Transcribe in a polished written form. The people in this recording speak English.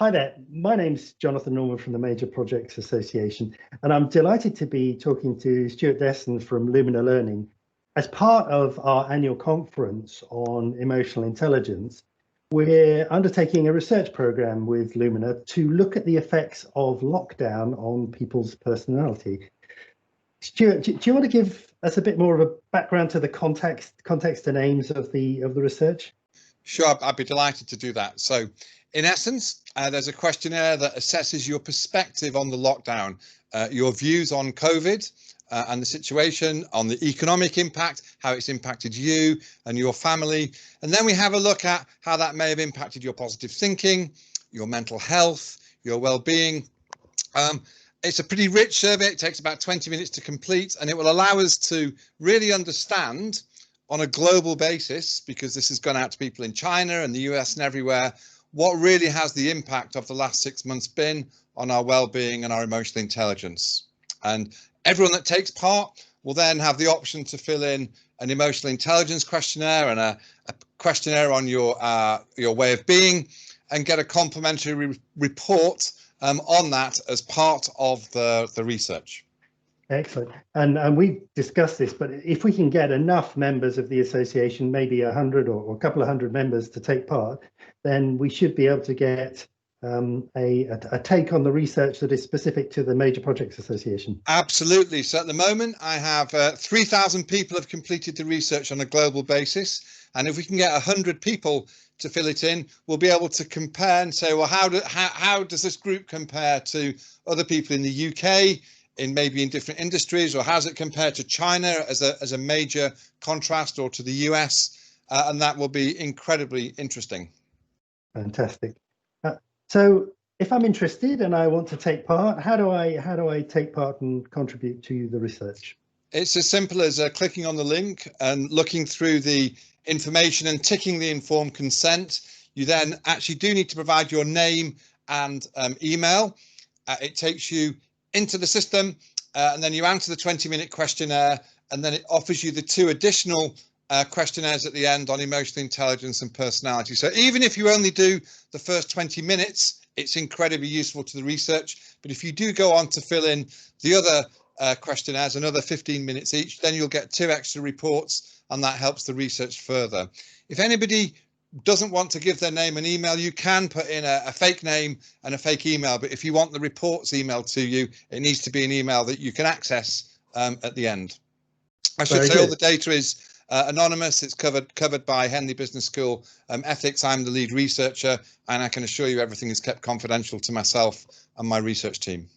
Hi there, my name's Jonathan Norman from the Major Projects Association, and I'm delighted to be talking to Stuart Desson from Lumina Learning. As part of our annual conference on emotional intelligence, we're undertaking a research program with Lumina to look at the effects of lockdown on people's personality. Stuart, do you want to give us a bit more of a background to the context and aims of the research? Sure, I'd be delighted to do that. So, in essence, there's a questionnaire that assesses your perspective on the lockdown, your views on COVID and the situation, on the economic impact, how it's impacted you and your family. And then we have a look at how that may have impacted your positive thinking, your mental health, your well-being. It's a pretty rich survey. It takes about 20 minutes to complete, and it will allow us to really understand on a global basis, because this has gone out to people in China and the US and everywhere, what really has the impact of the last 6 months been on our well-being and our emotional intelligence. And everyone that takes part will then have the option to fill in an emotional intelligence questionnaire and a questionnaire on your way of being, and get a complimentary report on that as part of the research. Excellent. And we've discussed this, but if we can get enough members of the association, maybe 100 or a couple of hundred members to take part, then we should be able to get a take on the research that is specific to the Major Projects Association. Absolutely. So at the moment, I have 3,000 people have completed the research on a global basis. And if we can get 100 people to fill it in, we'll be able to compare and say, well, how does this group compare to other people in the UK, maybe in different industries, or how's it compared to China as a major contrast, or to the US? And that will be incredibly interesting. Fantastic. So if I'm interested and I want to take part, how do I take part and contribute to the research? It's as simple as clicking on the link and looking through the information and ticking the informed consent. You then actually do need to provide your name and email. It takes you into the system, and then you answer the 20-minute questionnaire, and then it offers you the 2 additional questionnaires at the end on emotional intelligence and personality. So even if you only do the first 20 minutes, it's incredibly useful to the research. But if you do go on to fill in the other questionnaires, another 15 minutes each, then you'll get 2 extra reports, and that helps the research further. If anybody doesn't want to give their name and email, you can put in a fake name and a fake email. But if you want the reports emailed to you, it needs to be an email that you can access at the end. I should say all the data is anonymous. It's covered by Henley Business School ethics. I'm the lead researcher, and I can assure you everything is kept confidential to myself and my research team.